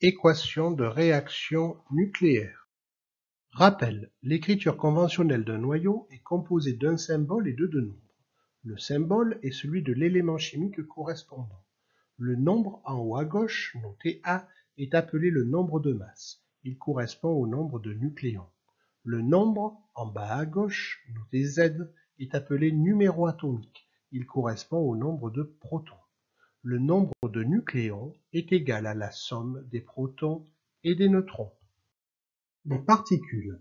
Équation de réaction nucléaire. Rappel, l'écriture conventionnelle d'un noyau est composée d'un symbole et de deux nombres. Le symbole est celui de l'élément chimique correspondant. Le nombre en haut à gauche, noté A, est appelé le nombre de masse. Il correspond au nombre de nucléons. Le nombre en bas à gauche, noté Z, est appelé numéro atomique. Il correspond au nombre de protons. Le nombre de nucléons est égal à la somme des protons et des neutrons. Les particules.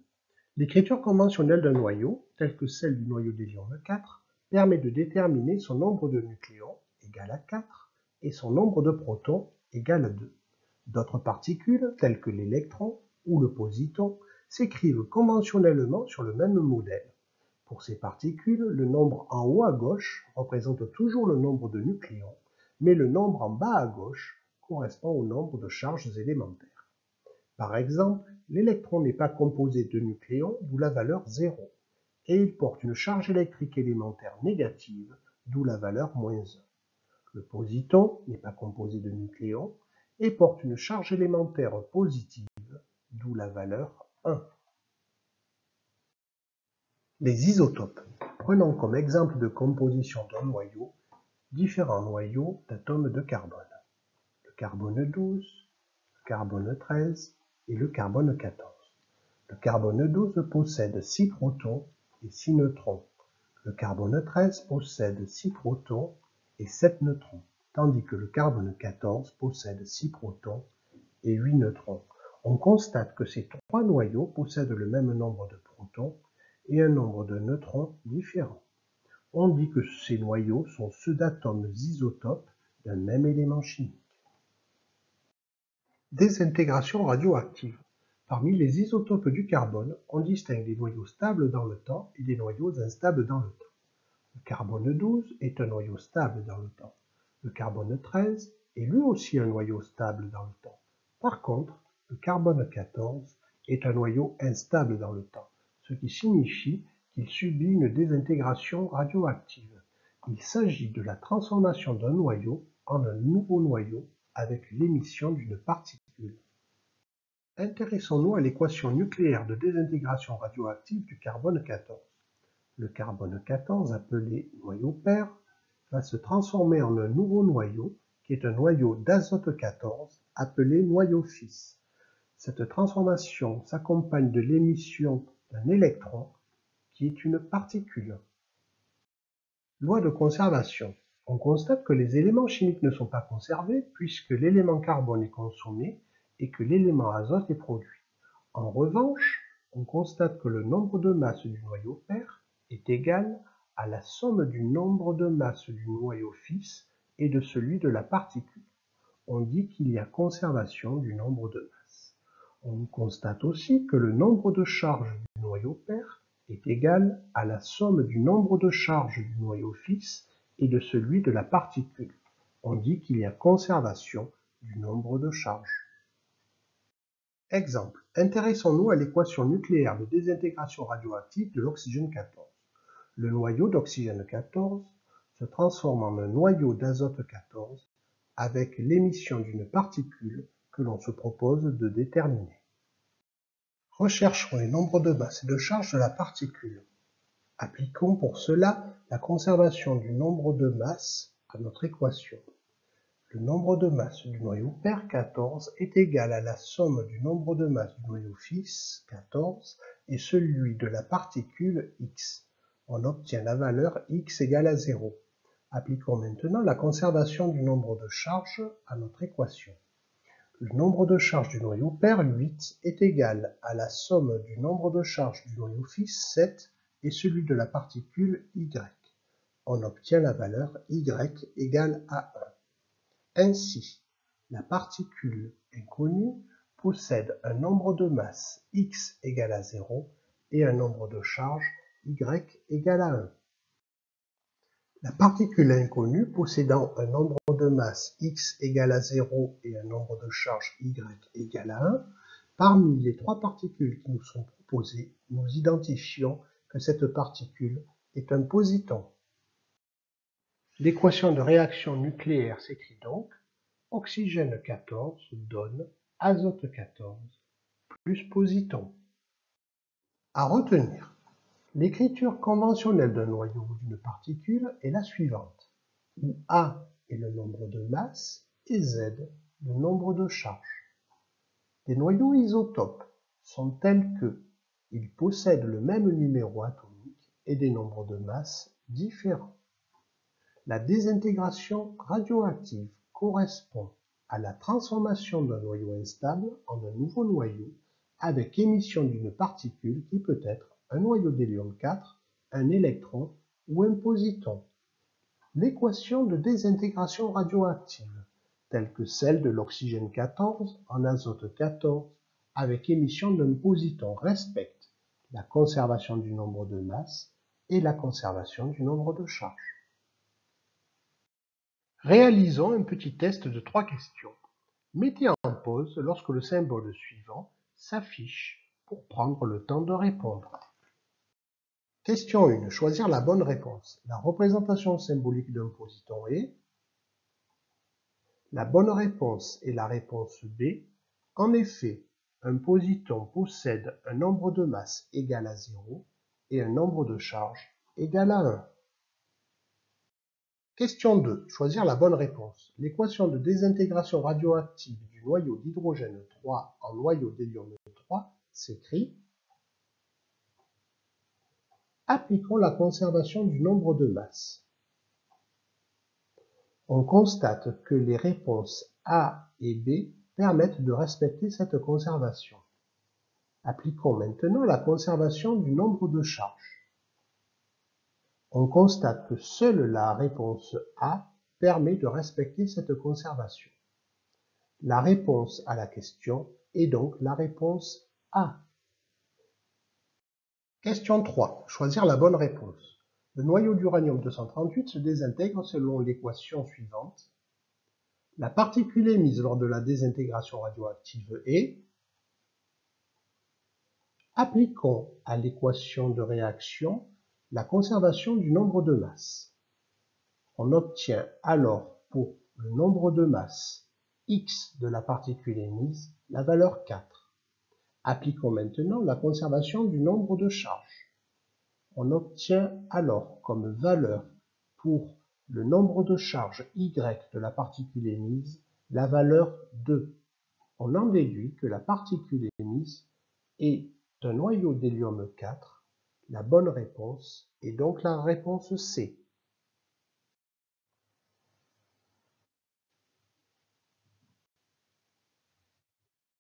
L'écriture conventionnelle d'un noyau, telle que celle du noyau d'hélium 4, permet de déterminer son nombre de nucléons, égal à 4, et son nombre de protons, égal à 2. D'autres particules, telles que l'électron ou le positon, s'écrivent conventionnellement sur le même modèle. Pour ces particules, le nombre en haut à gauche représente toujours le nombre de nucléons, mais le nombre en bas à gauche correspond au nombre de charges élémentaires. Par exemple, l'électron n'est pas composé de nucléons, d'où la valeur 0, et il porte une charge électrique élémentaire négative, d'où la valeur -1. Le positon n'est pas composé de nucléons et porte une charge élémentaire positive, d'où la valeur 1. Les isotopes. Prenons comme exemple de composition d'un noyau différents noyaux d'atomes de carbone. Le carbone 12, le carbone 13 et le carbone 14. Le carbone 12 possède 6 protons et 6 neutrons. Le carbone 13 possède 6 protons et 7 neutrons, tandis que le carbone 14 possède 6 protons et 8 neutrons. On constate que ces trois noyaux possèdent le même nombre de protons et un nombre de neutrons différents. On dit que ces noyaux sont ceux d'atomes isotopes d'un même élément chimique. Désintégration radioactive. Parmi les isotopes du carbone, on distingue des noyaux stables dans le temps et des noyaux instables dans le temps. Le carbone 12 est un noyau stable dans le temps. Le carbone 13 est lui aussi un noyau stable dans le temps. Par contre, le carbone 14 est un noyau instable dans le temps, ce qui signifie qu'il subit une désintégration radioactive. Il s'agit de la transformation d'un noyau en un nouveau noyau avec l'émission d'une particule. Intéressons-nous à l'équation nucléaire de désintégration radioactive du carbone 14. Le carbone 14, appelé noyau père, va se transformer en un nouveau noyau qui est un noyau d'azote 14, appelé noyau fils. Cette transformation s'accompagne de l'émission d'un électron qui est une particule. Loi de conservation. On constate que les éléments chimiques ne sont pas conservés puisque l'élément carbone est consommé et que l'élément azote est produit. En revanche, on constate que le nombre de masses du noyau père est égal à la somme du nombre de masses du noyau fils et de celui de la particule. On dit qu'il y a conservation du nombre de masses. On constate aussi que le nombre de charges du noyau père est égal à la somme du nombre de charges du noyau fils et de celui de la particule. On dit qu'il y a conservation du nombre de charges. Exemple. Intéressons-nous à l'équation nucléaire de désintégration radioactive de l'oxygène 14. Le noyau d'oxygène 14 se transforme en un noyau d'azote 14 avec l'émission d'une particule que l'on se propose de déterminer. Recherchons les nombres de masse et de charge de la particule. Appliquons pour cela la conservation du nombre de masse à notre équation. Le nombre de masse du noyau père 14 est égal à la somme du nombre de masse du noyau fils 14 et celui de la particule x. On obtient la valeur x égale à 0. Appliquons maintenant la conservation du nombre de charges à notre équation. Le nombre de charges du noyau père 8 est égal à la somme du nombre de charges du noyau fils 7 et celui de la particule y. On obtient la valeur y égale à 1. Ainsi, la particule inconnue possède un nombre de masse x égale à 0 et un nombre de charges y égale à 1. La particule inconnue possédant un nombre de masse x égale à 0 et un nombre de charges y égale à 1, parmi les trois particules qui nous sont proposées, nous identifions que cette particule est un positon. L'équation de réaction nucléaire s'écrit donc oxygène 14 donne azote 14 plus positons. À retenir, l'écriture conventionnelle d'un noyau ou d'une particule est la suivante, où A est le nombre de masses et Z le nombre de charges. Des noyaux isotopes sont tels que ils possèdent le même numéro atomique et des nombres de masse différents. La désintégration radioactive correspond à la transformation d'un noyau instable en un nouveau noyau avec émission d'une particule qui peut être un noyau d'hélium 4, un électron ou un positon. L'équation de désintégration radioactive, telle que celle de l'oxygène 14 en azote 14 avec émission d'un positon, respecte la conservation du nombre de masse et la conservation du nombre de charges. Réalisons un petit test de 3 questions. Mettez en pause lorsque le symbole suivant s'affiche pour prendre le temps de répondre. Question 1. Choisir la bonne réponse. La représentation symbolique d'un positon est... La bonne réponse est la réponse B. En effet, un positon possède un nombre de masse égal à 0 et un nombre de charge égal à 1. Question 2. Choisir la bonne réponse. L'équation de désintégration radioactive du noyau d'hydrogène 3 en noyau d'hélium 3 s'écrit. Appliquons la conservation du nombre de masse. On constate que les réponses A et B permettent de respecter cette conservation. Appliquons maintenant la conservation du nombre de charges. On constate que seule la réponse A permet de respecter cette conservation. La réponse à la question est donc la réponse A. Question 3. Choisir la bonne réponse. Le noyau d'uranium-238 se désintègre selon l'équation suivante. La particule émise lors de la désintégration radioactive est... Appliquons à l'équation de réaction la conservation du nombre de masse. On obtient alors pour le nombre de masse X de la particule émise la valeur 4. Appliquons maintenant la conservation du nombre de charges. On obtient alors comme valeur pour le nombre de charges Y de la particule émise la valeur 2. On en déduit que la particule émise est un noyau d'hélium 4. La bonne réponse est donc la réponse C.